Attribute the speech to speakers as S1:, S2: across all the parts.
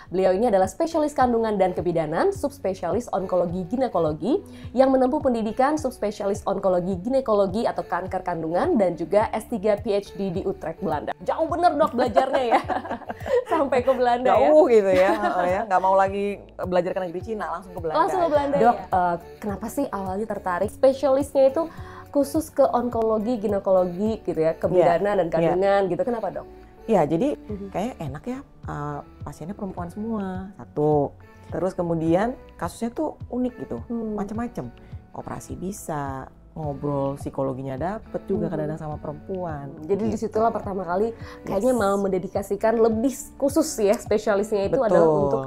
S1: Beliau ini adalah spesialis kandungan dan kebidanan, subspesialis onkologi ginekologi, yang menempuh pendidikan subspesialis onkologi ginekologi atau kanker kandungan dan juga S3 PhD di Utrecht, Belanda. Jauh bener dok belajarnya ya, sampai ke Belanda ya.
S2: Jauh gitu ya, nggak mau lagi belajar ke negeri Cina, langsung ke Belanda.
S1: Langsung ke Belanda dok, kenapa sih awalnya tertarik? Spesialisnya itu khusus ke onkologi, ginekologi gitu ya, kebidanan dan kandungan gitu, kenapa dok?
S2: Ya, jadi kayaknya enak ya, pasiennya perempuan semua, satu. Terus kemudian kasusnya tuh unik gitu, macam-macam. Operasi bisa, ngobrol psikologinya dapet juga kadang-kadang sama perempuan.
S1: Jadi disitulah pertama kali kayaknya mau mendedikasikan lebih khusus ya, spesialisnya itu adalah untuk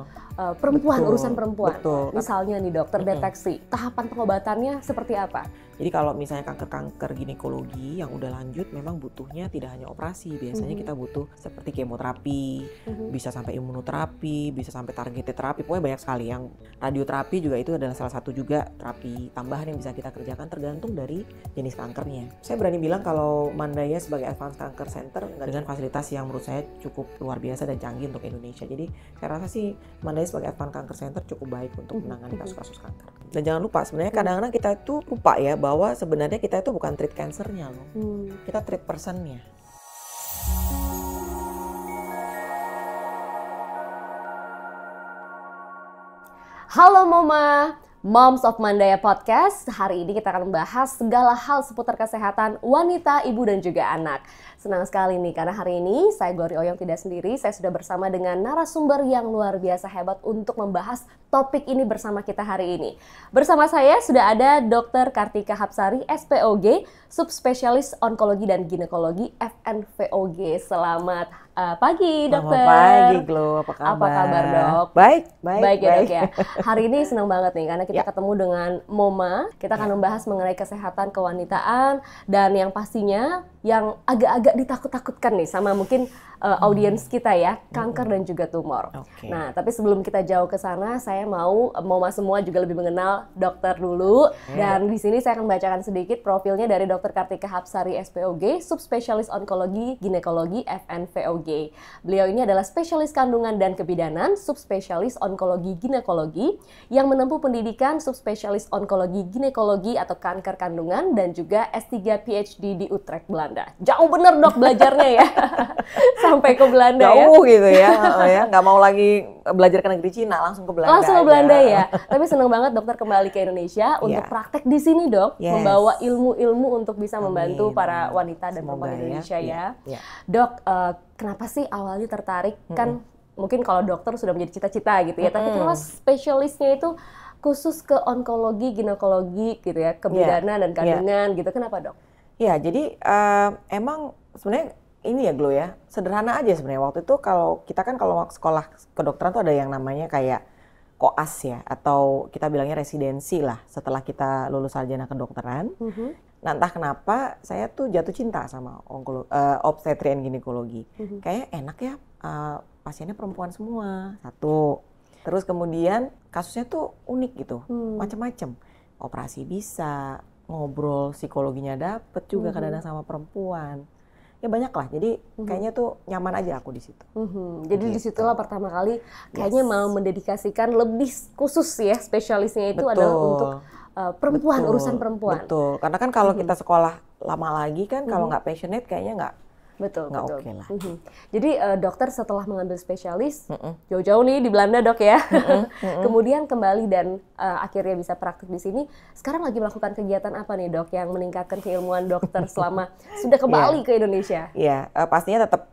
S1: perempuan, urusan perempuan. Misalnya nih dokter deteksi, tahapan pengobatannya seperti apa?
S2: Jadi kalau misalnya kanker-kanker ginekologi yang udah lanjut memang butuhnya tidak hanya operasi. Biasanya kita butuh seperti kemoterapi, bisa sampai imunoterapi, bisa sampai targeted terapi. Pokoknya banyak sekali. Yang radioterapi juga itu adalah salah satu juga terapi tambahan yang bisa kita kerjakan tergantung dari jenis kankernya. Saya berani bilang kalau Mandaya sebagai Advanced Cancer Center dengan fasilitas yang menurut saya cukup luar biasa dan canggih untuk Indonesia. Jadi saya rasa sih Mandaya sebagai Advanced Cancer Center cukup baik untuk menangani kasus-kasus kanker. Dan jangan lupa sebenarnya kadang-kadang kita itu lupa ya bahwa sebenarnya kita itu bukan treat cancernya loh, kita treat personnya.
S1: Halo Moma, Moms of Mandaya Podcast. Hari ini kita akan membahas segala hal seputar kesehatan wanita, ibu dan juga anak. Senang sekali nih karena hari ini saya Glory Oyong tidak sendiri, saya sudah bersama dengan narasumber yang luar biasa hebat untuk membahas topik ini bersama kita hari ini. Bersama saya sudah ada Dr. Kartika Hapsari, SPOG, subspesialis onkologi dan ginekologi, FNVOG. Selamat pagi dokter.
S2: Selamat pagi Glo, apa kabar?
S1: Apa kabar dok?
S2: Baik
S1: ya dok ya. Hari ini senang banget nih karena kita ketemu dengan Moma. Kita akan membahas mengenai kesehatan kewanitaan dan yang pastinya yang agak-agak ditakut-takutkan nih sama mungkin audiens kita ya, kanker dan juga tumor. Nah, tapi sebelum kita jauh ke sana, saya mau Moma semua juga lebih mengenal dokter dulu. Dan di sini saya akan bacakan sedikit profilnya dari Dr. Kartika Hapsari, SPOG, subspesialis onkologi ginekologi, FNVOG. Beliau ini adalah spesialis kandungan dan kebidanan, subspesialis onkologi ginekologi, yang menempuh pendidikan subspesialis onkologi ginekologi atau kanker kandungan dan juga S3 PhD di Utrecht, Belanda. Jauh bener dok belajarnya ya. Sampai ke Belanda
S2: jauh gitu ya, nggak mau lagi belajar ke negeri Cina, langsung ke Belanda.
S1: Langsung ke Belanda ya. Tapi senang banget dokter kembali ke Indonesia untuk praktek di sini dok, membawa ilmu-ilmu untuk bisa membantu para wanita dan perempuan Indonesia ya. Dok, kenapa sih awalnya tertarik kan? Mungkin kalau dokter sudah menjadi cita-cita gitu ya, tapi kenapa spesialisnya itu khusus ke onkologi, ginekologi gitu ya, kebidanan dan kandungan gitu, kenapa dok?
S2: Ya, jadi emang sebenarnya ini ya Glo ya, sederhana aja sebenarnya. Waktu itu kalau kita kan kalau sekolah kedokteran tuh ada yang namanya kayak koas ya, atau kita bilangnya residensi lah setelah kita lulus sarjana kedokteran. Nah entah kenapa saya tuh jatuh cinta sama obstetri and ginekologi. Kayaknya enak ya, pasiennya perempuan semua, satu. Terus kemudian kasusnya tuh unik gitu, macam-macam. Operasi bisa, ngobrol psikologinya dapet juga kadang-kadang sama perempuan. Ya banyak lah, jadi kayaknya tuh nyaman aja aku di situ.
S1: Jadi disitulah pertama kali kayaknya mau mendedikasikan lebih khusus ya, spesialisnya itu adalah untuk perempuan, urusan perempuan.
S2: Betul, karena kan kalau kita sekolah lama lagi kan kalau nggak passionate kayaknya nggak oke lah.
S1: Jadi dokter setelah mengambil spesialis, jauh-jauh nih di Belanda dok ya, kemudian kembali dan akhirnya bisa praktik di sini. Sekarang lagi melakukan kegiatan apa nih dok yang meningkatkan keilmuan dokter selama sudah kembali ke Indonesia?
S2: Iya, pastinya tetap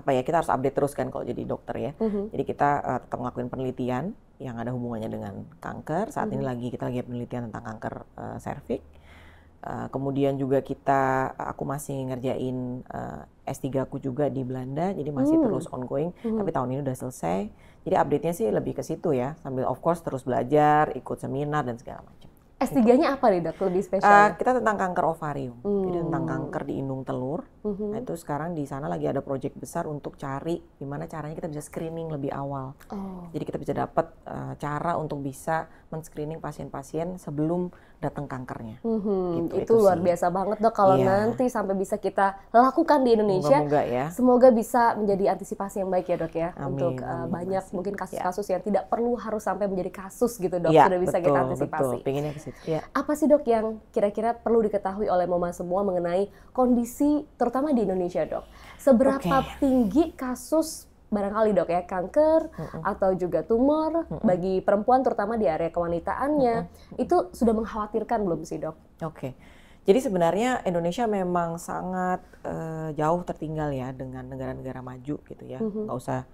S2: kita harus update terus kan kalau jadi dokter ya. Jadi kita tetap ngelakuin penelitian yang ada hubungannya dengan kanker. Saat ini kita lagi penelitian tentang kanker serviks. Kemudian juga aku masih ngerjain S3 aku juga di Belanda, jadi masih terus ongoing, tapi tahun ini udah selesai. Jadi update-nya sih lebih ke situ ya, sambil of course terus belajar, ikut seminar dan segala macam.
S1: S3-nya apa nih dok, lebih spesial?
S2: Kita tentang kanker ovarium, jadi tentang kanker di indung telur. Nah itu sekarang di sana lagi ada proyek besar untuk cari gimana caranya kita bisa screening lebih awal. Jadi kita bisa dapat cara untuk bisa men-screening pasien-pasien sebelum datang kankernya.
S1: Gitu, itu luar biasa banget dok kalau nanti sampai bisa kita lakukan di Indonesia.
S2: Moga-moga ya.
S1: Semoga bisa menjadi antisipasi yang baik ya dok ya.
S2: Amin,
S1: untuk banyak mungkin kasus-kasus yang tidak perlu harus sampai menjadi kasus gitu dok. Sudah bisa kita antisipasi.
S2: Betul, pengennya ke situ. Ya.
S1: Apa sih dok yang kira-kira perlu diketahui oleh mama semua mengenai kondisi terutama di Indonesia dok? Seberapa tinggi kasus barangkali dok ya kanker atau juga tumor bagi perempuan terutama di area kewanitaannya itu sudah mengkhawatirkan belum sih dok?
S2: Jadi sebenarnya Indonesia memang sangat jauh tertinggal ya dengan negara-negara maju gitu ya. Nggak usah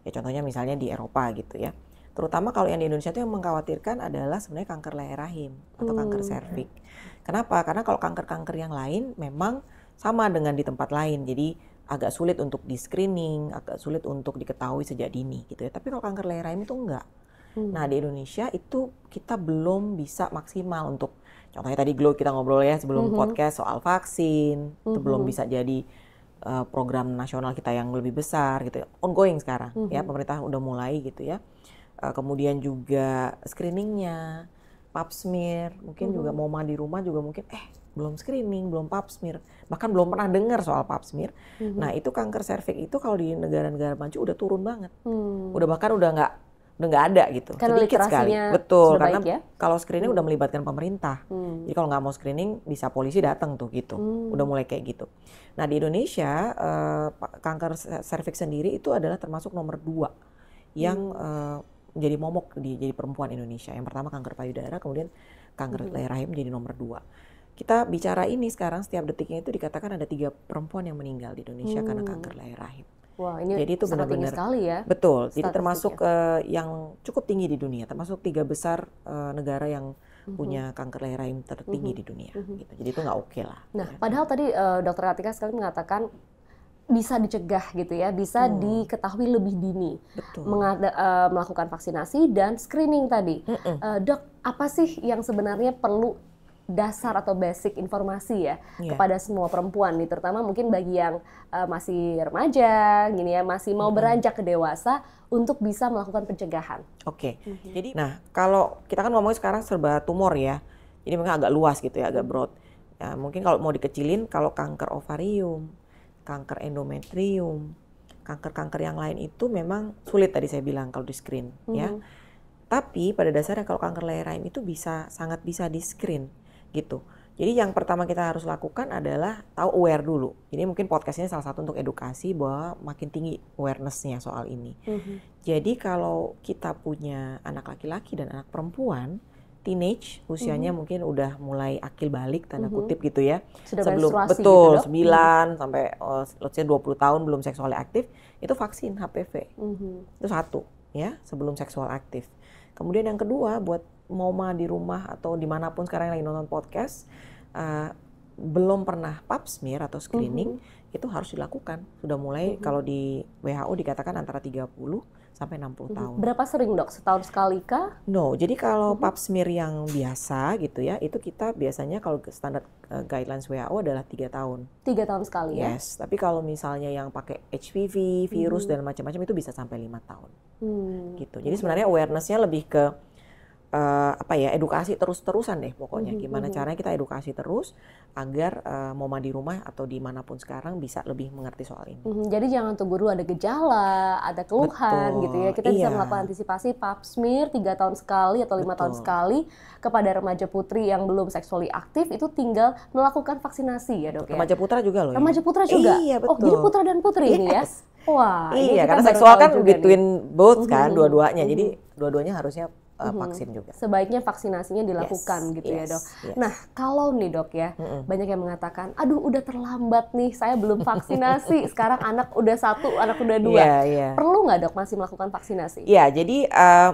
S2: ya contohnya misalnya di Eropa gitu ya. Terutama kalau yang di Indonesia itu yang mengkhawatirkan adalah sebenarnya kanker leher rahim atau kanker serviks. Kenapa? Karena kalau kanker-kanker yang lain memang sama dengan di tempat lain. Jadi agak sulit untuk di-screening, agak sulit untuk diketahui sejak dini gitu ya. Tapi kalau kanker leher rahim itu enggak. Nah di Indonesia itu kita belum bisa maksimal untuk, contohnya tadi Glow kita ngobrol ya sebelum podcast soal vaksin, itu belum bisa jadi program nasional kita yang lebih besar gitu ya. Ongoing sekarang ya, pemerintah udah mulai gitu ya. Kemudian juga screeningnya, pap smear, mungkin juga mama di rumah juga mungkin belum screening, belum pap smear, bahkan belum pernah dengar soal pap smear. Nah itu kanker serviks itu kalau di negara-negara maju udah turun banget, udah bahkan udah nggak ada gitu,
S1: karena
S2: sedikit sekali. Betul, karena
S1: ya?
S2: Kalau screening udah melibatkan pemerintah, jadi kalau nggak mau screening bisa polisi datang tuh gitu, udah mulai kayak gitu. Nah di Indonesia kanker serviks sendiri itu adalah termasuk nomor 2 yang jadi momok jadi perempuan Indonesia. Yang pertama kanker payudara, kemudian kanker leher rahim jadi nomor 2. Kita bicara ini sekarang setiap detiknya itu dikatakan ada 3 perempuan yang meninggal di Indonesia karena kanker leher rahim.
S1: Wah, ini
S2: jadi itu
S1: sangat tinggi sekali ya.
S2: Betul, jadi termasuk yang cukup tinggi di dunia, termasuk 3 besar negara yang punya kanker leher rahim tertinggi di dunia. Gitu. Jadi itu nggak oke lah.
S1: Nah, padahal tadi Dr. Atika sekali mengatakan bisa dicegah gitu ya, bisa diketahui lebih dini, melakukan vaksinasi dan screening tadi. Dok, apa sih yang sebenarnya perlu dasar atau basic informasi ya kepada semua perempuan nih, terutama mungkin bagi yang masih remaja, gini ya, masih mau beranjak ke dewasa untuk bisa melakukan pencegahan.
S2: Jadi, nah kalau kita kan ngomongin sekarang serba tumor ya, jadi memang agak luas gitu ya, agak broad. Ya, mungkin kalau mau dikecilin, kalau kanker ovarium, kanker endometrium, kanker-kanker yang lain itu memang sulit tadi saya bilang kalau di screen ya. Tapi pada dasarnya kalau kanker leher rahim itu sangat bisa di screen gitu. Jadi yang pertama kita harus lakukan adalah tahu aware dulu. Jadi mungkin podcast ini salah satu untuk edukasi bahwa makin tinggi awareness-nya soal ini. Jadi kalau kita punya anak laki-laki dan anak perempuan, teenage, usianya mungkin udah mulai akil balik tanda kutip gitu ya.
S1: Sudah
S2: sebelum
S1: menstruasi
S2: betul
S1: gitu,
S2: 9 sampai let's say 20 tahun belum seksual aktif, itu vaksin HPV. Itu satu ya, sebelum seksual aktif. Kemudian yang kedua buat mama di rumah atau dimanapun sekarang yang lagi nonton podcast, belum pernah pap smear atau screening, itu harus dilakukan. Sudah mulai kalau di WHO dikatakan antara 30 sampai 60 tahun.
S1: Berapa sering dok? Setahun sekali kah?
S2: No, jadi kalau pap smear yang biasa gitu ya, itu kita biasanya kalau standar guidelines WHO adalah 3 tahun.
S1: 3 tahun sekali ya?
S2: Yes, tapi kalau misalnya yang pakai HPV, virus dan macam-macam itu bisa sampai 5 tahun. Gitu. Jadi sebenarnya awareness-nya lebih ke edukasi terus-terusan deh pokoknya. Gimana caranya kita edukasi terus agar mama di rumah atau dimanapun sekarang bisa lebih mengerti soal ini.
S1: Jadi jangan tunggu dulu ada gejala, ada keluhan gitu ya. Kita bisa melakukan antisipasi pap smear 3 tahun sekali atau 5 tahun sekali kepada remaja putri yang belum seksually aktif, itu tinggal melakukan vaksinasi ya dok ya.
S2: Remaja putra juga loh ya.
S1: Remaja putra juga?
S2: Iya betul.
S1: Oh jadi putra dan putri ini ya? Wah,
S2: iya karena seksual kan between both kan dua-duanya. Jadi dua-duanya harusnya vaksin juga.
S1: Sebaiknya vaksinasinya dilakukan gitu ya dok. Nah kalau nih dok ya, banyak yang mengatakan, aduh udah terlambat nih, saya belum vaksinasi. Sekarang anak udah 1, anak udah 2. Perlu nggak dok masih melakukan vaksinasi?
S2: Iya, jadi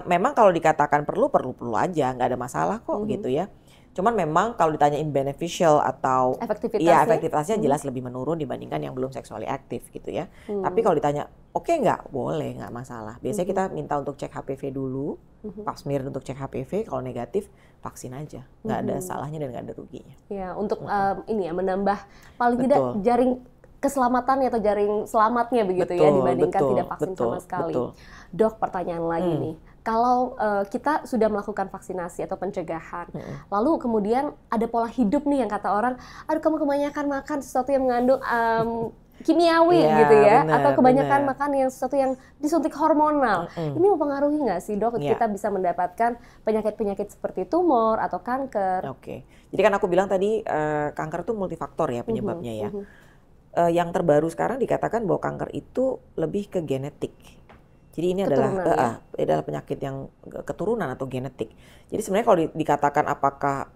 S2: memang kalau dikatakan perlu aja, nggak ada masalah kok gitu ya. Cuman memang kalau ditanyain beneficial atau efektivitasnya jelas lebih menurun dibandingkan yang belum sexually aktif gitu ya. Tapi kalau ditanya oke nggak, boleh, nggak masalah. Biasanya kita minta untuk cek HPV dulu, pap smear untuk cek HPV. Kalau negatif vaksin aja, nggak ada salahnya dan nggak ada ruginya.
S1: Ya, untuk ini ya menambah paling tidak jaring keselamatannya atau jaring selamatnya begitu ya dibandingkan tidak vaksin sama sekali. Dok, pertanyaan lagi nih. Kalau kita sudah melakukan vaksinasi atau pencegahan, lalu kemudian ada pola hidup nih yang kata orang, aduh kamu kebanyakan makan sesuatu yang mengandung kimiawi gitu ya, atau kebanyakan makan yang sesuatu yang disuntik hormonal. Ini mempengaruhi nggak sih dok, kita bisa mendapatkan penyakit-penyakit seperti tumor atau kanker?
S2: Oke, jadi kan aku bilang tadi kanker itu multifaktor ya penyebabnya ya. Yang terbaru sekarang dikatakan bahwa kanker itu lebih ke genetik. Jadi ini adalah penyakit yang keturunan atau genetik. Jadi sebenarnya kalau dikatakan apakah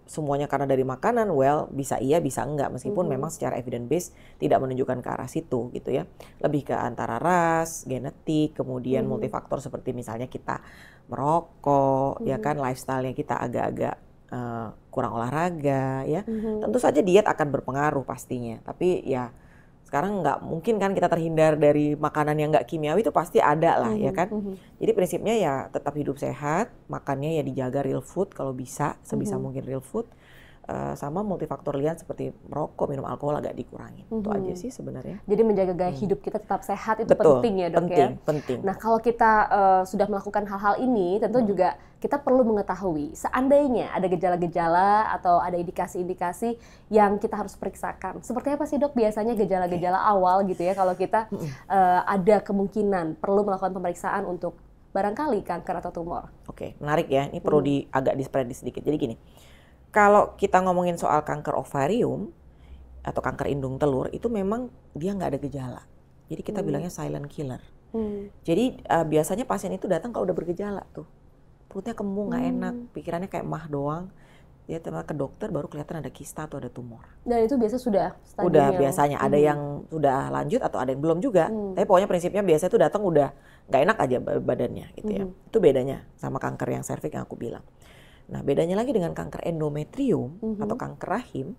S2: semuanya karena dari makanan, well bisa iya bisa enggak, meskipun memang secara evidence based tidak menunjukkan ke arah situ gitu ya. Lebih ke antara ras, genetik, kemudian multifaktor seperti misalnya kita merokok, ya kan, lifestyle-nya kita agak-agak kurang olahraga ya. Tentu saja diet akan berpengaruh pastinya, tapi ya sekarang nggak mungkin kan kita terhindar dari makanan yang nggak kimiawi, itu pasti ada lah ya kan. Jadi prinsipnya ya tetap hidup sehat, makannya ya dijaga real food kalau bisa, sebisa mungkin real food. Sama multifaktor lain seperti merokok, minum alkohol agak dikurangin. Itu aja sih sebenarnya.
S1: Jadi menjaga gaya hidup kita tetap sehat itu penting ya dok ya?
S2: Penting.
S1: Nah kalau kita sudah melakukan hal-hal ini, tentu juga kita perlu mengetahui seandainya ada gejala-gejala atau ada indikasi-indikasi yang kita harus periksakan. Seperti apa sih dok biasanya gejala-gejala awal gitu ya kalau kita ada kemungkinan perlu melakukan pemeriksaan untuk barangkali kanker atau tumor? Oke,
S2: menarik ya. Ini perlu agak di-spread sedikit. Jadi gini. Kalau kita ngomongin soal kanker ovarium atau kanker indung telur, itu memang dia nggak ada gejala. Jadi kita bilangnya silent killer. Jadi biasanya pasien itu datang kalau udah bergejala tuh. Perutnya kembung, nggak enak, pikirannya kayak mah doang. Dia ke dokter baru kelihatan ada kista atau ada tumor.
S1: Dan itu biasa sudah stadium
S2: udah biasanya, ada yang sudah lanjut atau ada yang belum juga. Tapi pokoknya prinsipnya biasanya tuh datang udah nggak enak aja badannya gitu ya. Itu bedanya sama kanker yang serviks yang aku bilang. Nah, bedanya lagi dengan kanker endometrium atau kanker rahim,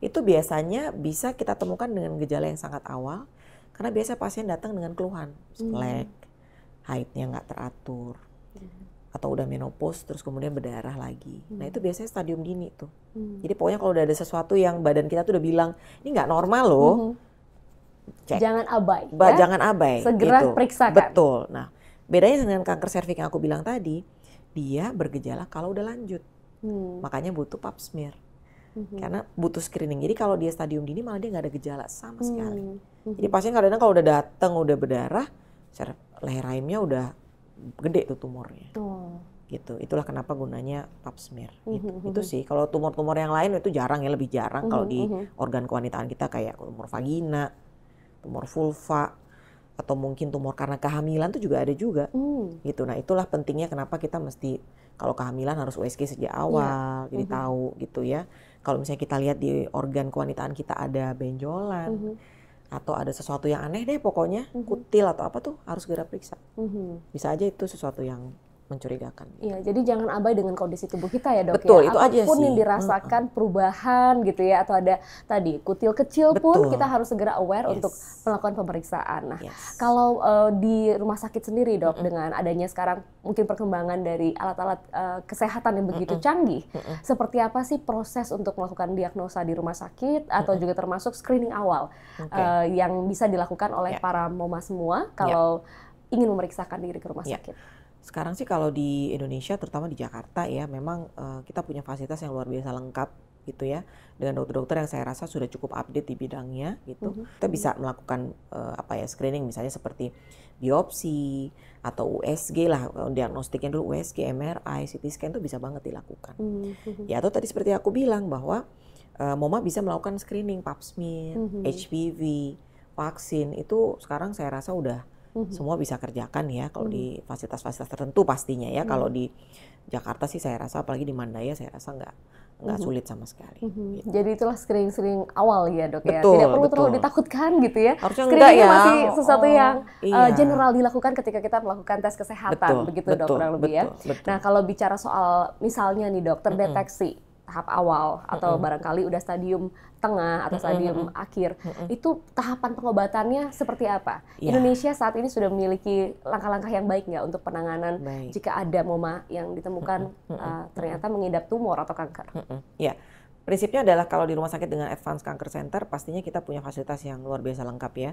S2: itu biasanya bisa kita temukan dengan gejala yang sangat awal, karena biasa pasien datang dengan keluhan, flek, haidnya nggak teratur, atau udah menopause terus kemudian berdarah lagi. Nah, itu biasanya stadium dini tuh. Jadi pokoknya kalau udah ada sesuatu yang badan kita tuh udah bilang, ini nggak normal loh, cek.
S1: Jangan abai.
S2: Jangan abai.
S1: Segera
S2: gitu.
S1: periksakan.
S2: Betul. Nah, bedanya dengan kanker serviks yang aku bilang tadi, dia bergejala kalau udah lanjut, makanya butuh pap smear, karena butuh screening. Jadi kalau dia stadium dini malah dia nggak ada gejala sama sekali. Jadi pasien kadang-kadang kalau udah datang udah berdarah, leher rahimnya udah gede tuh tumornya, gitu. Itulah kenapa gunanya pap smear. Gitu. Itu sih. Kalau tumor-tumor yang lain itu jarang ya, lebih jarang kalau di organ kewanitaan kita kayak tumor vagina, tumor vulva, atau mungkin tumor karena kehamilan tuh juga ada juga, gitu. Nah itulah pentingnya kenapa kita mesti kalau kehamilan harus USG sejak awal, jadi tahu gitu ya. Kalau misalnya kita lihat di organ kewanitaan kita ada benjolan, atau ada sesuatu yang aneh deh pokoknya, kutil atau apa tuh harus segera periksa. Bisa aja itu sesuatu yang mencurigakan.
S1: Iya, jadi jangan abai dengan kondisi tubuh kita ya dok.
S2: Betul,
S1: ya.
S2: itu aja
S1: Apapun
S2: sih.
S1: yang dirasakan perubahan gitu ya, atau ada tadi kutil kecil pun kita harus segera aware untuk melakukan pemeriksaan. Nah, kalau di rumah sakit sendiri dok, dengan adanya sekarang mungkin perkembangan dari alat-alat kesehatan yang begitu canggih, seperti apa sih proses untuk melakukan diagnosa di rumah sakit atau juga termasuk screening awal yang bisa dilakukan oleh para moma semua kalau ingin memeriksakan diri ke rumah sakit?
S2: Sekarang sih kalau di Indonesia, terutama di Jakarta ya, memang kita punya fasilitas yang luar biasa lengkap gitu ya, dengan dokter-dokter yang saya rasa sudah cukup update di bidangnya gitu. Kita bisa melakukan screening misalnya seperti biopsi atau USG lah, diagnostiknya dulu USG, MRI, CT scan itu bisa banget dilakukan. Ya atau tadi seperti aku bilang bahwa moma bisa melakukan screening pap smear, HPV, vaksin, itu sekarang saya rasa udah semua bisa kerjakan ya kalau di fasilitas-fasilitas tertentu pastinya ya. Kalau di Jakarta sih saya rasa, apalagi di Mandaya, saya rasa nggak sulit sama sekali. Gitu.
S1: Jadi itulah screening awal ya dok ya.
S2: Betul,
S1: Tidak perlu terlalu ditakutkan gitu ya.
S2: Harusnya
S1: screening
S2: ya.
S1: masih sesuatu yang general dilakukan ketika kita melakukan tes kesehatan, begitu dok kurang lebih ya.
S2: Betul.
S1: Nah kalau bicara soal misalnya nih dok, terdeteksi tahap awal atau barangkali udah stadium tengah atau stadium akhir, itu tahapan pengobatannya seperti apa? Indonesia saat ini sudah memiliki langkah-langkah yang baik nggak untuk penanganan jika ada MOMA yang ditemukan ternyata mengidap tumor atau kanker?
S2: Ya, prinsipnya adalah kalau di rumah sakit dengan Advanced Cancer Center pastinya kita punya fasilitas yang luar biasa lengkap ya.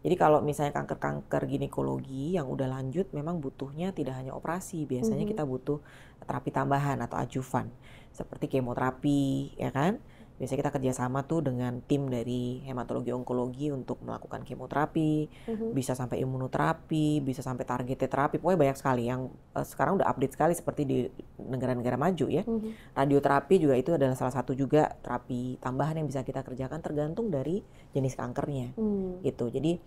S2: Jadi kalau misalnya kanker-kanker ginekologi yang udah lanjut memang butuhnya tidak hanya operasi, biasanya kita butuh terapi tambahan atau adjuvan seperti kemoterapi, ya kan? Biasanya kita kerjasama tuh dengan tim dari hematologi onkologi untuk melakukan kemoterapi, bisa sampai imunoterapi, bisa sampai targeted terapi, pokoknya banyak sekali yang sekarang udah update sekali seperti di negara-negara maju ya. Radioterapi juga itu adalah salah satu juga terapi tambahan yang bisa kita kerjakan tergantung dari jenis kankernya gitu. Jadi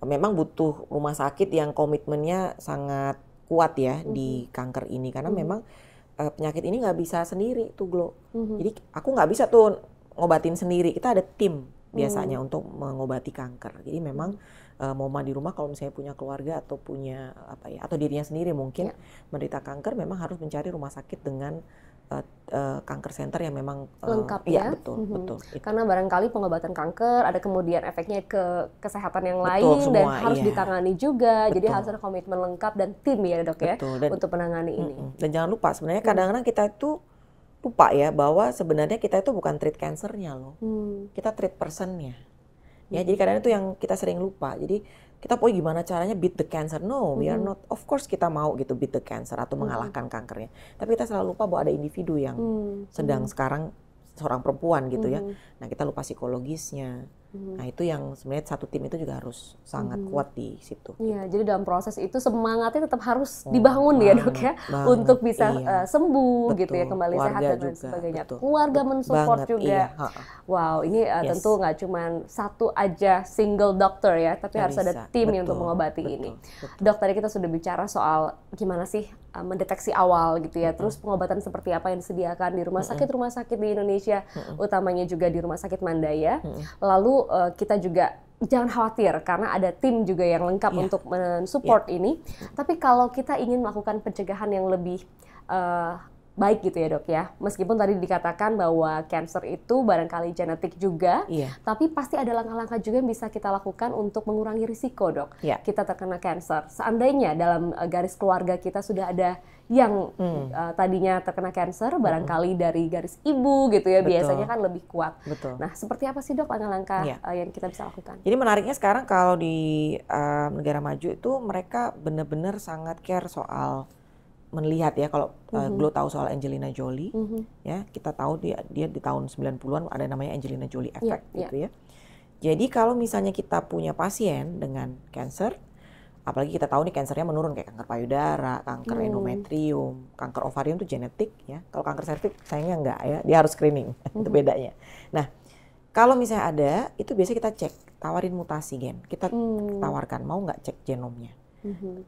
S2: memang butuh rumah sakit yang komitmennya sangat kuat ya di kanker ini karena memang penyakit ini nggak bisa sendiri tuh Glo. Jadi aku nggak bisa tuh ngobatin sendiri, kita ada tim biasanya untuk mengobati kanker. Jadi memang MOMA di rumah kalau misalnya punya keluarga atau punya apa ya atau dirinya sendiri mungkin menderita kanker memang harus mencari rumah sakit dengan kanker center yang memang
S1: lengkap
S2: ya. Betul.
S1: Karena barangkali pengobatan kanker ada kemudian efeknya ke kesehatan yang lain
S2: semua,
S1: dan harus ditangani juga. Jadi harus ada komitmen lengkap dan tim ya Dok ya untuk menangani ini.
S2: Dan jangan lupa sebenarnya kadang-kadang kita itu lupa ya bahwa sebenarnya kita itu bukan treat cancernya loh, kita treat personnya. Ya, jadi kadang itu yang kita sering lupa. Jadi kita gimana caranya beat the cancer? No, we are not. Of course kita mau gitu beat the cancer atau mengalahkan kankernya. Tapi kita selalu lupa bahwa ada individu yang sedang sekarang seorang perempuan gitu ya. Nah kita lupa psikologisnya. Nah itu yang sebenarnya satu tim itu juga harus sangat kuat di situ.
S1: Iya, jadi dalam proses itu semangatnya tetap harus dibangun ya Dok ya, untuk bisa sembuh gitu ya, kembali sehat dan lain sebagainya. Keluarga mensupport juga. Wow, ini tentu nggak cuma satu aja single dokter ya, tapi harus ada tim untuk mengobati ini. Dok, tadi kita sudah bicara soal gimana sih mendeteksi awal gitu ya, terus pengobatan seperti apa yang disediakan di rumah sakit di Indonesia, utamanya juga di Rumah Sakit Mandaya. Lalu kita juga jangan khawatir karena ada tim juga yang lengkap untuk mensupport ini. Tapi kalau kita ingin melakukan pencegahan yang lebih baik gitu ya Dok ya, meskipun tadi dikatakan bahwa cancer itu barangkali genetik juga, tapi pasti ada langkah-langkah juga yang bisa kita lakukan untuk mengurangi risiko Dok, kita terkena cancer. Seandainya dalam garis keluarga kita sudah ada yang tadinya terkena cancer, barangkali dari garis ibu gitu ya, biasanya kan lebih kuat. Nah seperti apa sih Dok langkah-langkah yang kita bisa lakukan?
S2: Jadi menariknya sekarang kalau di negara maju itu mereka benar-benar sangat care soal melihat ya, kalau Glo tahu soal Angelina Jolie, ya kita tahu dia di tahun 90-an ada namanya Angelina Jolie effect gitu ya. Jadi kalau misalnya kita punya pasien dengan cancer, apalagi kita tahu nih kankernya menurun kayak kanker payudara, kanker endometrium, kanker ovarium itu genetik ya. Kalau kanker serviks sayangnya enggak ya, dia harus screening, itu bedanya. Nah kalau misalnya ada, itu biasanya kita cek, tawarin mutasi gen, kita tawarkan mau nggak cek genomnya.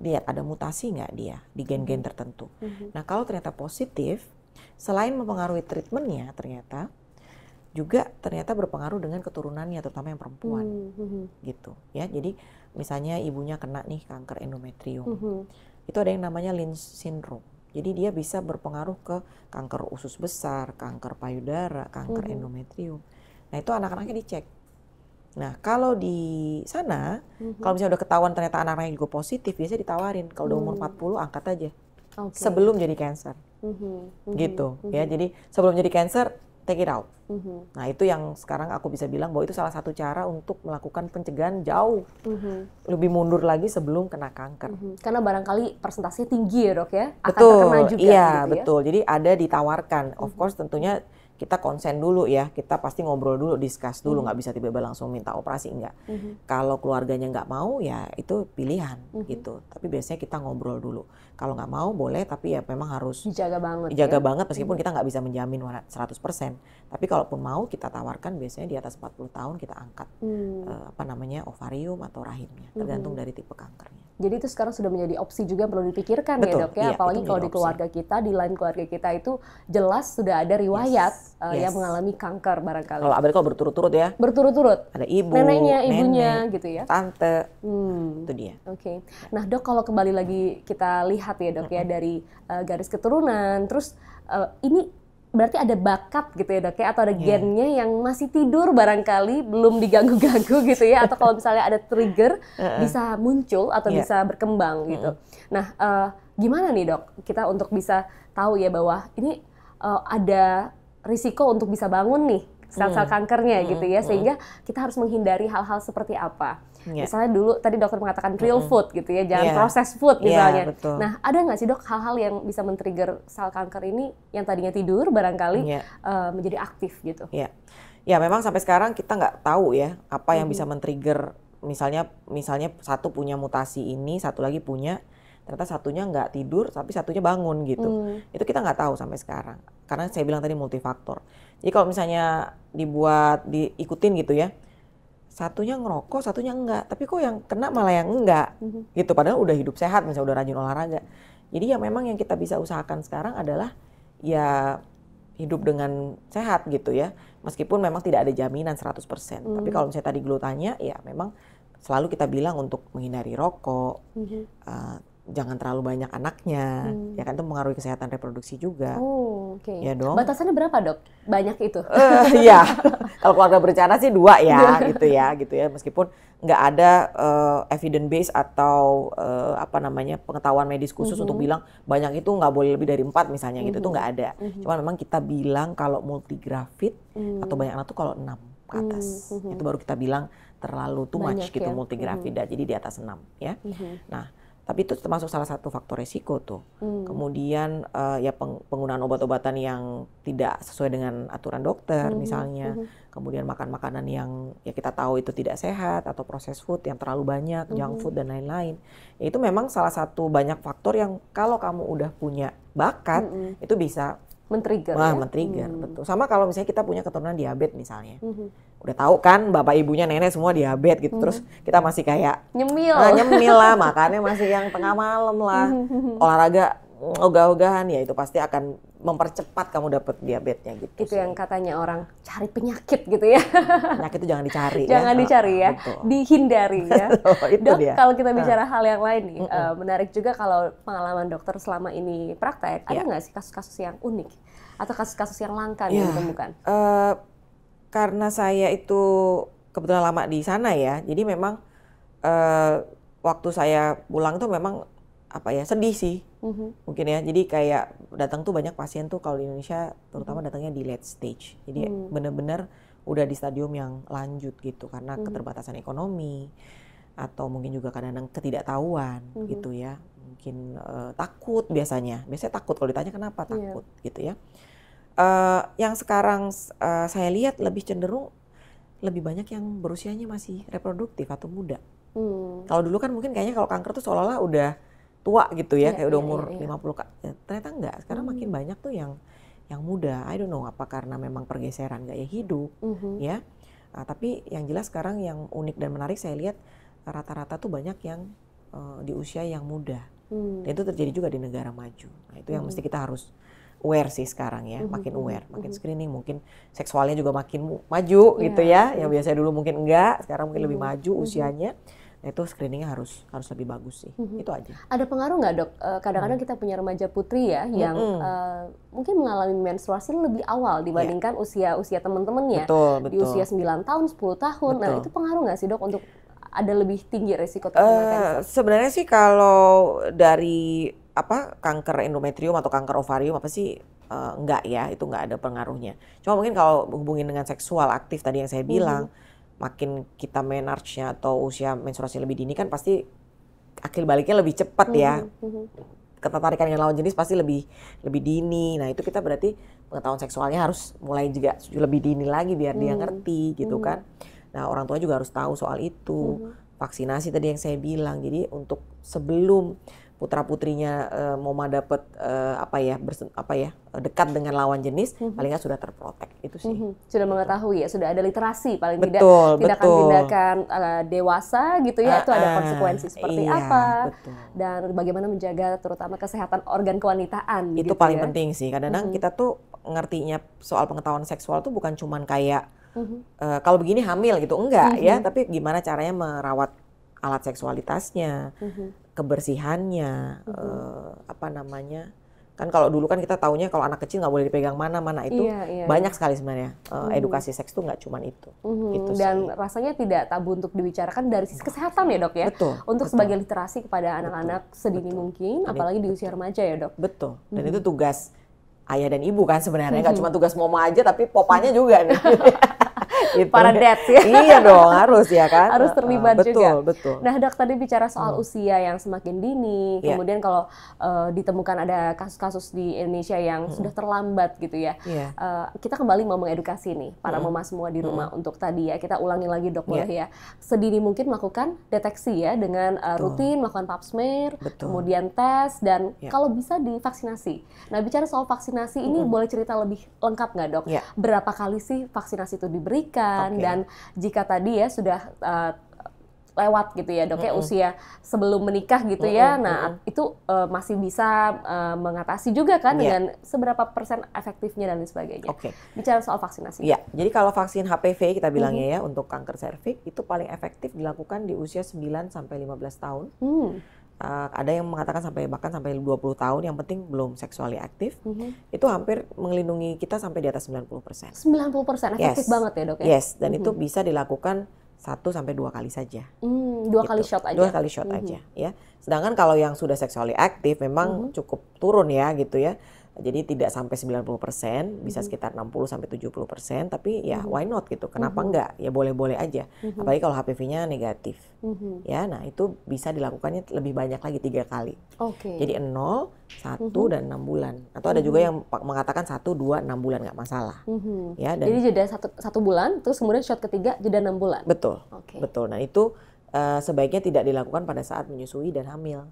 S2: Lihat ada mutasi nggak dia di gen-gen tertentu. Nah kalau ternyata positif, selain mempengaruhi treatmentnya ternyata juga ternyata berpengaruh dengan keturunannya, terutama yang perempuan gitu ya. Jadi misalnya ibunya kena nih kanker endometrium, itu ada yang namanya Lynch syndrome. Jadi dia bisa berpengaruh ke kanker usus besar, kanker payudara, kanker endometrium. Nah itu anak-anaknya dicek. Nah kalau di sana, kalau misalnya udah ketahuan ternyata anak-anaknya juga positif, biasanya ditawarin kalau udah umur 40 angkat aja sebelum jadi cancer, gitu ya. Jadi sebelum jadi cancer, take it out. Nah itu yang sekarang aku bisa bilang bahwa itu salah satu cara untuk melakukan pencegahan jauh lebih mundur lagi sebelum kena kanker.
S1: Karena barangkali persentasenya tinggi ya Dok ya, akan terkena juga.
S2: Iya
S1: gitu
S2: betul. Jadi ada ditawarkan. Of course tentunya kita konsen dulu ya, kita pasti ngobrol dulu, discuss dulu, nggak bisa tiba-tiba langsung minta operasi, enggak. Kalau keluarganya nggak mau ya itu pilihan gitu, tapi biasanya kita ngobrol dulu. Kalau nggak mau boleh, tapi ya memang harus
S1: dijaga banget.
S2: Dijaga banget meskipun kita nggak bisa menjamin 100%. Tapi kalaupun mau kita tawarkan biasanya di atas 40 tahun kita angkat ovarium atau rahimnya, tergantung dari tipe kankernya.
S1: Jadi itu sekarang sudah menjadi opsi juga yang perlu dipikirkan ya Dok ya, apalagi kalau di keluarga kita, di lain keluarga kita itu jelas sudah ada riwayat yang mengalami kanker barangkali.
S2: Kalau berturut-turut ya.
S1: Berturut-turut.
S2: Ada ibu,
S1: neneknya, ibunya gitu ya.
S2: Tante, itu dia.
S1: Oke. Nah Dok, kalau kembali lagi kita lihat ya Dok ya dari garis keturunan, terus ini berarti ada bakat gitu ya dok ya, atau ada gennya yang masih tidur barangkali belum diganggu-ganggu gitu ya, atau kalau misalnya ada trigger bisa muncul atau bisa berkembang gitu. Nah gimana nih dok kita untuk bisa tahu ya bahwa ini ada risiko untuk bisa bangun nih sel-sel kankernya gitu ya, sehingga kita harus menghindari hal-hal seperti apa. Misalnya dulu tadi dokter mengatakan real food gitu ya, jangan processed food misalnya. Nah, ada nggak sih dok hal-hal yang bisa men-trigger sel kanker ini yang tadinya tidur barangkali menjadi aktif gitu?
S2: Ya memang sampai sekarang kita nggak tahu ya apa yang bisa men-trigger, misalnya satu punya mutasi ini, satu lagi punya, ternyata satunya nggak tidur tapi satunya bangun gitu. Itu kita nggak tahu sampai sekarang. Karena saya bilang tadi multifaktor. Jadi kalau misalnya diikutin gitu ya, satunya ngerokok, satunya enggak. Tapi kok yang kena malah yang enggak gitu. Padahal udah hidup sehat, misalnya udah rajin olahraga. Jadi ya memang yang kita bisa usahakan sekarang adalah ya hidup dengan sehat gitu ya. Meskipun memang tidak ada jaminan 100%. Tapi kalau misalnya tadi Glo tanya, ya memang selalu kita bilang untuk menghindari rokok, jangan terlalu banyak anaknya, ya kan itu mengaruhi kesehatan reproduksi juga. Ya dong.
S1: Batasannya berapa dok? Banyak itu?
S2: Ya, kalau keluarga berencana sih 2 ya, gitu ya. Meskipun nggak ada evidence base atau pengetahuan medis khusus untuk bilang banyak itu nggak boleh lebih dari 4 misalnya gitu, itu nggak ada. Cuma memang kita bilang kalau multigravid atau banyak anak tuh kalau 6 ke atas, itu baru kita bilang terlalu too much gitu multigravid, jadi di atas 6 ya. Nah, tapi itu termasuk salah satu faktor resiko tuh. Kemudian ya penggunaan obat-obatan yang tidak sesuai dengan aturan dokter misalnya. Kemudian makan makanan yang ya kita tahu itu tidak sehat, atau processed food yang terlalu banyak, junk food dan lain-lain. Ya, itu memang salah satu banyak faktor yang kalau kamu udah punya bakat itu bisa
S1: men-trigger.
S2: Men-trigger, betul. Sama kalau misalnya kita punya keturunan diabetes misalnya. Udah tahu kan bapak ibunya nenek semua diabetes gitu, terus kita masih kayak nyemil lah, makannya masih yang tengah malam lah, olahraga ogah-ogahan, ya itu pasti akan mempercepat kamu dapat diabetesnya gitu.
S1: Itu yang katanya orang cari penyakit gitu ya.
S2: Penyakit itu jangan dicari ya.
S1: Jangan dicari ya, dihindari ya. Dok, kalau kita bicara hal yang lain nih, menarik juga kalau pengalaman dokter selama ini praktek, ada nggak sih kasus-kasus yang unik atau kasus-kasus yang langka yang ditemukan?
S2: Karena saya itu kebetulan lama di sana ya, jadi memang waktu saya pulang tuh memang sedih sih mungkin ya. Jadi kayak datang tuh banyak pasien tuh kalau di Indonesia terutama datangnya di late stage, jadi benar-benar udah di stadium yang lanjut gitu karena keterbatasan ekonomi atau mungkin juga kadang-kadang ketidaktahuan gitu ya, mungkin takut biasanya takut kalau ditanya kenapa takut gitu ya. Yang sekarang saya lihat lebih cenderung lebih banyak yang berusianya masih reproduktif atau muda. Kalau dulu kan mungkin kayaknya kalau kanker tuh seolah-olah udah tua gitu ya, kayak udah umur 50 ternyata enggak. Sekarang makin banyak tuh yang muda. I don't know apa karena memang pergeseran gaya hidup ya. Tapi yang jelas sekarang yang unik dan menarik saya lihat rata-rata tuh banyak yang di usia yang muda. Dan itu terjadi juga di negara maju. Nah, itu yang mesti kita harus aware sih sekarang ya, makin aware, makin screening, mungkin seksualnya juga makin maju gitu ya. Yang biasanya dulu mungkin enggak, sekarang mungkin lebih maju usianya. Nah, itu screeningnya harus lebih bagus sih. Itu aja.
S1: Ada pengaruh nggak dok? Kadang-kadang kita punya remaja putri ya yang mungkin mengalami menstruasi lebih awal dibandingkan usia teman-temannya.
S2: Betul.
S1: Di usia 9 tahun, 10 tahun. Betul. Nah, itu pengaruh nggak sih dok untuk ada lebih tinggi resiko terkena kanker?
S2: Sebenarnya sih kalau dari kanker endometrium atau kanker ovarium enggak ya, itu enggak ada pengaruhnya. Cuma mungkin kalau hubungin dengan seksual aktif tadi yang saya bilang, makin kita menarche-nya atau usia menstruasi lebih dini kan pasti akil baliknya lebih cepat ya. Ketertarikan dengan lawan jenis pasti lebih dini. Nah, itu kita berarti pengetahuan seksualnya harus mulai juga lebih dini lagi biar dia ngerti gitu kan. Nah, orang tua juga harus tahu soal itu. Vaksinasi tadi yang saya bilang. Jadi untuk sebelum putra-putrinya Moma dapat dekat dengan lawan jenis, paling nggak sudah terprotek itu sih.
S1: Sudah mengetahui ya, sudah ada literasi paling tidak tindakan-tindakan dewasa gitu ya, itu ada konsekuensi seperti apa dan bagaimana menjaga terutama kesehatan organ kewanitaan.
S2: Itu
S1: gitu
S2: paling
S1: ya.
S2: penting sih. Kadang-kadang kita tuh ngertinya soal pengetahuan seksual tuh bukan cuman kayak kalau begini hamil gitu, enggak ya, tapi gimana caranya merawat alat seksualitasnya, kebersihannya, Kan kalau dulu kan kita taunya kalau anak kecil nggak boleh dipegang mana itu banyak sekali sebenarnya edukasi seks tuh nggak cuma itu. Gitu
S1: dan rasanya tidak tabu untuk dibicarakan dari sisi kesehatan ya dok ya.
S2: Betul.
S1: Untuk sebagai literasi kepada anak-anak sedini mungkin, apalagi di usia remaja ya dok.
S2: Betul. Dan itu tugas ayah dan ibu kan sebenarnya, nggak cuma tugas mama aja tapi popanya juga nih. Gitu.
S1: Para dads ya.
S2: Iya dong, harus ya kan.
S1: Harus terlibat juga.
S2: Betul.
S1: Nah dok, tadi bicara soal usia yang semakin dini, kemudian kalau ditemukan ada kasus-kasus di Indonesia yang sudah terlambat gitu ya. Kita kembali mau mengedukasi nih para mama semua di rumah untuk tadi ya, kita ulangi lagi dok boleh ya. Sedini mungkin melakukan deteksi ya dengan rutin melakukan pap smear, kemudian tes dan kalau bisa divaksinasi. Nah bicara soal vaksinasi ini boleh cerita lebih lengkap nggak dok? Berapa kali sih vaksinasi itu diberikan? Dan jika tadi ya sudah lewat gitu ya dok ya usia sebelum menikah gitu ya, nah itu masih bisa mengatasi juga kan dengan seberapa persen efektifnya dan lain sebagainya. Bicara soal vaksinasi.
S2: Iya, jadi kalau vaksin HPV kita bilangnya ya untuk kanker serviks itu paling efektif dilakukan di usia 9 sampai 15 tahun. Ada yang mengatakan bahkan sampai 20 tahun, yang penting belum seksually aktif. Itu hampir melindungi kita sampai di atas 90%.
S1: 90% efektif banget ya dok ya?
S2: Yes, dan itu bisa dilakukan 1 sampai 2 kali saja.
S1: 2 kali shot aja?
S2: 2 kali shot aja ya. Sedangkan kalau yang sudah seksually aktif memang cukup turun ya gitu ya. Jadi tidak sampai 90%, bisa sekitar 60 sampai 70%, tapi ya why not gitu. Kenapa enggak? Ya boleh-boleh aja. Apalagi kalau HPV-nya negatif. Ya, nah itu bisa dilakukannya lebih banyak lagi 3 kali. Jadi 0, 1 dan 6 bulan. Atau ada juga yang mengatakan 1, 2, 6 bulan nggak masalah. Ya, dan
S1: jadi jeda 1 bulan, terus kemudian shot ketiga jeda 6 bulan.
S2: Betul. Betul. Nah itu sebaiknya tidak dilakukan pada saat menyusui dan hamil.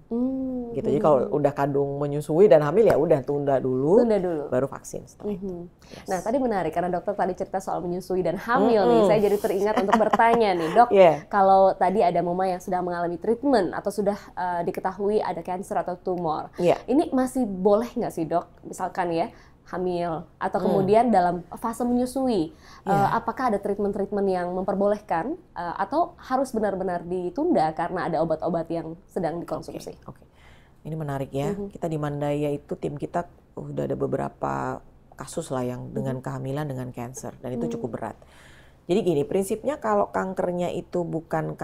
S2: Gitu. Jadi kalau udah kandung menyusui dan hamil ya udah tunda dulu, baru vaksin setelah itu.
S1: Nah tadi menarik karena dokter tadi cerita soal menyusui dan hamil nih, saya jadi teringat untuk bertanya nih dok, kalau tadi ada mama yang sudah mengalami treatment atau sudah diketahui ada kanker atau tumor, ini masih boleh nggak sih dok, misalkan ya hamil atau kemudian dalam fase menyusui, apakah ada treatment-treatment yang memperbolehkan atau harus benar-benar ditunda karena ada obat-obat yang sedang dikonsumsi?
S2: Ini menarik ya. Kita di Mandaya itu tim kita udah ada beberapa kasus lah yang dengan kehamilan dengan kanker dan itu cukup berat. Jadi gini, prinsipnya kalau kankernya itu bukan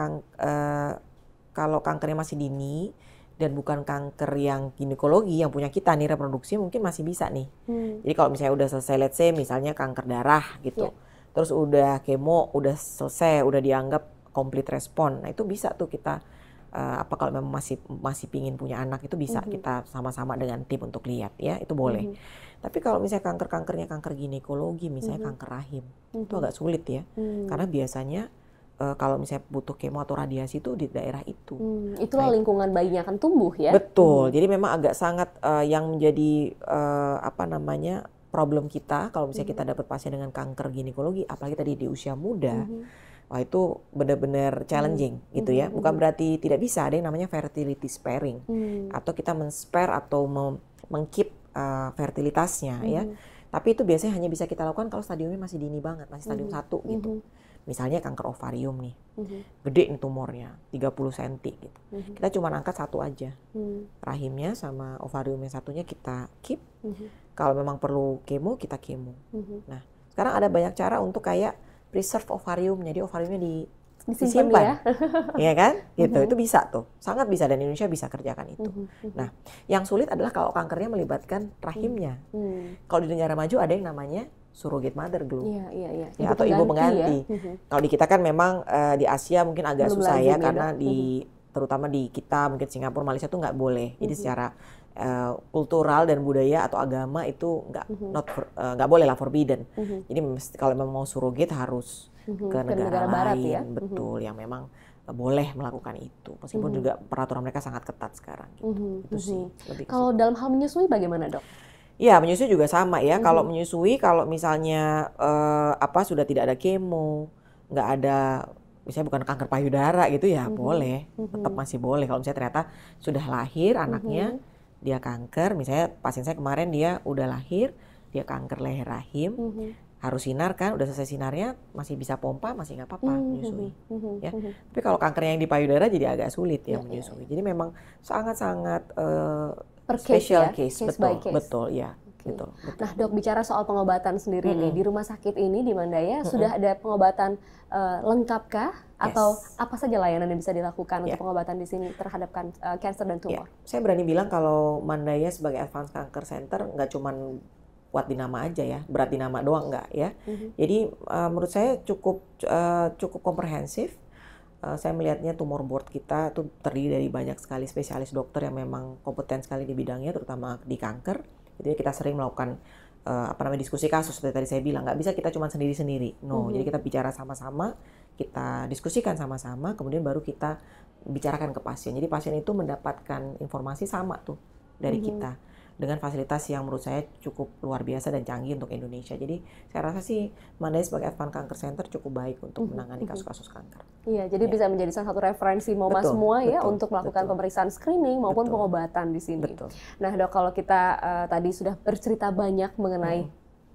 S2: kalau kankernya masih dini dan bukan kanker yang ginekologi yang punya kita nih reproduksi mungkin masih bisa nih. Jadi kalau misalnya udah selesai, let's say misalnya kanker darah gitu, terus udah kemo, udah selesai, udah dianggap complete respon, nah itu bisa tuh kita kalau memang masih pingin punya anak itu bisa kita sama-sama dengan tim untuk lihat ya, itu boleh. Tapi kalau misalnya kankernya kanker ginekologi, misalnya kanker rahim, itu agak sulit ya, karena biasanya kalau misalnya butuh kemo atau radiasi itu di daerah itu.
S1: Itulah lingkungan bayinya akan tumbuh ya.
S2: Betul. Jadi memang agak sangat yang menjadi problem kita kalau misalnya kita dapat pasien dengan kanker ginekologi, apalagi tadi di usia muda. Wah itu benar-benar challenging gitu ya. Bukan berarti tidak bisa, ada yang namanya fertility sparing. Atau kita men-spare atau meng-keep fertilitasnya ya. Tapi itu biasanya hanya bisa kita lakukan kalau stadiumnya masih dini banget, masih stadium 1 gitu. Misalnya kanker ovarium nih, gede nih tumornya, 30 cm gitu. Kita cuma angkat 1 aja. Rahimnya sama ovarium yang satunya kita keep. Kalau memang perlu kemo, kita kemo. Nah, sekarang ada banyak cara untuk kayak preserve ovarium, jadi ovariumnya disimpan, ya kan? Gitu, itu bisa tuh, sangat bisa dan Indonesia bisa kerjakan itu. Nah, yang sulit adalah kalau kankernya melibatkan rahimnya. Kalau di negara maju ada yang namanya surrogate mother dulu, ya, atau ibu pengganti. Ya? Kalau di kita kan memang di Asia mungkin agak susah ya, karena terutama di kita mungkin Singapura, Malaysia tuh nggak boleh. Jadi secara kultural dan budaya atau agama itu nggak boleh lah, forbidden. Jadi kalau memang mau surrogate harus ke negara
S1: barat
S2: lain,
S1: ya?
S2: Betul, yang memang boleh melakukan itu. Meskipun juga peraturan mereka sangat ketat sekarang. Gitu. Itu sih.
S1: Kalau dalam hal menyusui bagaimana dok?
S2: Ya menyusui juga sama ya. Kalau menyusui, kalau misalnya sudah tidak ada kemo, nggak ada misalnya bukan kanker payudara gitu ya boleh, tetap masih boleh. Kalau misalnya ternyata sudah lahir anaknya dia kanker, misalnya pasien saya kemarin dia udah lahir, dia kanker leher rahim, harus sinar kan, udah selesai sinarnya masih bisa pompa, masih nggak apa-apa menyusui. Ya. Tapi kalau kankernya yang di payudara jadi agak sulit ya menyusui. Jadi memang sangat-sangat
S1: per case
S2: special
S1: ya?
S2: case,
S1: Case
S2: betul,
S1: by case.
S2: betul, ya.
S1: Okay.
S2: Betul.
S1: Nah dok, bicara soal pengobatan sendiri nih, di rumah sakit ini di Mandaya sudah ada pengobatan lengkapkah? Atau apa saja layanan yang bisa dilakukan untuk pengobatan di sini terhadap kanker dan tumor?
S2: Saya berani bilang kalau Mandaya sebagai Advanced Cancer Center nggak cuman kuat di nama aja ya, berat di nama doang nggak ya. Jadi menurut saya cukup komprehensif. Saya melihatnya tumor board kita itu terdiri dari banyak sekali spesialis dokter yang memang kompeten sekali di bidangnya, terutama di kanker. Jadi kita sering melakukan diskusi kasus seperti tadi saya bilang, nggak bisa kita cuma sendiri-sendiri. Jadi kita bicara sama-sama, kita diskusikan sama-sama, kemudian baru kita bicarakan ke pasien. Jadi pasien itu mendapatkan informasi sama tuh dari kita dengan fasilitas yang menurut saya cukup luar biasa dan canggih untuk Indonesia. Jadi saya rasa sih Mandaya sebagai Advanced Cancer Center cukup baik untuk menangani kasus-kasus kanker.
S1: Iya, jadi bisa menjadi salah satu referensi MoMA semua ya untuk melakukan pemeriksaan screening maupun pengobatan di sini. Nah dok, kalau kita tadi sudah bercerita banyak mengenai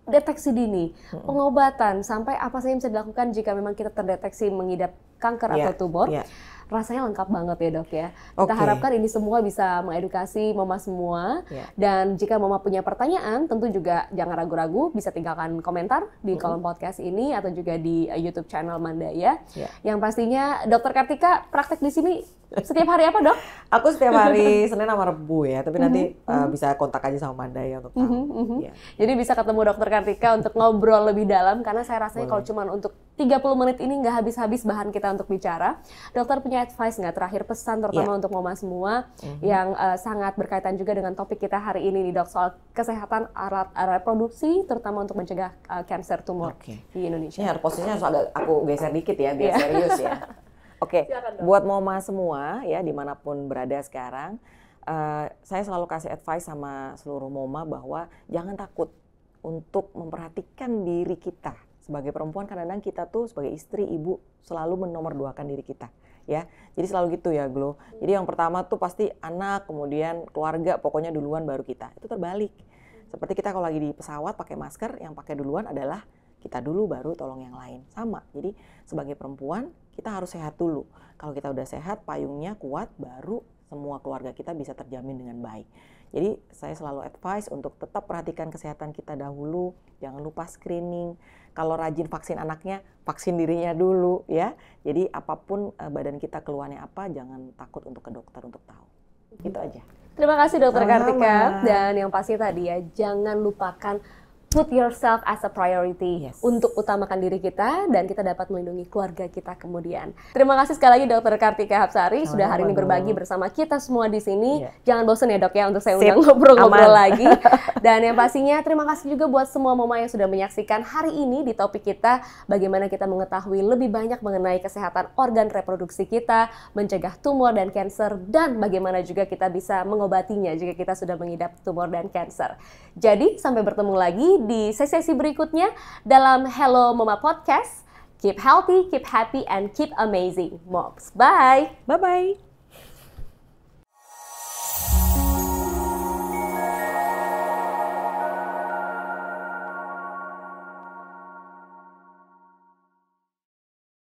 S1: deteksi dini, pengobatan, sampai apa sih yang bisa dilakukan jika memang kita terdeteksi mengidap kanker atau tumor. Rasanya lengkap banget ya dok ya. Kita harapkan ini semua bisa mengedukasi MoMA semua. Dan jika MoMA punya pertanyaan, tentu juga jangan ragu-ragu, bisa tinggalkan komentar di kolom podcast ini atau juga di YouTube channel Mandaya. Yang pastinya Dr. Kartika praktek di sini setiap hari apa dok?
S2: Aku setiap hari Senin sama Rebu ya, tapi nanti bisa kontak aja sama Mandaya untuk tahu.
S1: Jadi bisa ketemu Dr. Kartika untuk ngobrol lebih dalam, karena saya rasanya kalau cuma untuk 30 menit ini nggak habis-habis bahan kita untuk bicara. Dokter punya advice nggak terakhir, pesan terutama untuk MoMA semua yang sangat berkaitan juga dengan topik kita hari ini nih dok, soal kesehatan alat reproduksi terutama untuk mencegah kanker tumor di Indonesia.
S2: Ini posisinya harus agak aku geser dikit ya biar serius ya. Buat MoMA semua ya dimanapun berada sekarang, saya selalu kasih advice sama seluruh MoMA bahwa jangan takut untuk memperhatikan diri kita. Sebagai perempuan kadang-kadang kita tuh sebagai istri, ibu selalu menomorduakan diri kita. Ya, jadi selalu gitu ya Glo. Jadi yang pertama tuh pasti anak, kemudian keluarga, pokoknya duluan baru kita. Itu terbalik. Seperti kita kalau lagi di pesawat pakai masker, yang pakai duluan adalah kita dulu baru tolong yang lain. Sama. Jadi sebagai perempuan kita harus sehat dulu. Kalau kita udah sehat, payungnya kuat, baru semua keluarga kita bisa terjamin dengan baik. Jadi saya selalu advice untuk tetap perhatikan kesehatan kita dahulu, jangan lupa screening. Kalau rajin vaksin anaknya, vaksin dirinya dulu ya. Jadi apapun badan kita keluhannya apa, jangan takut untuk ke dokter untuk tahu. Gitu aja.
S1: Terima kasih Dr. Kartika. Dan yang pasti tadi ya, jangan lupakan put yourself as a priority untuk utamakan diri kita dan kita dapat melindungi keluarga kita kemudian. Terima kasih sekali lagi Dr. Kartika Hapsari sudah hari ini berbagi bersama kita semua di sini. Jangan bosan ya dok ya untuk saya undang ngobrol-ngobrol lagi. Dan yang pastinya terima kasih juga buat semua MoMA yang sudah menyaksikan hari ini di topik kita bagaimana kita mengetahui lebih banyak mengenai kesehatan organ reproduksi kita, mencegah tumor dan kanker, dan bagaimana juga kita bisa mengobatinya jika kita sudah mengidap tumor dan kanker. Jadi sampai bertemu lagi di sesi berikutnya dalam Hello MoMA Podcast. Keep healthy, keep happy, and keep amazing, moms. Bye!
S2: Bye-bye!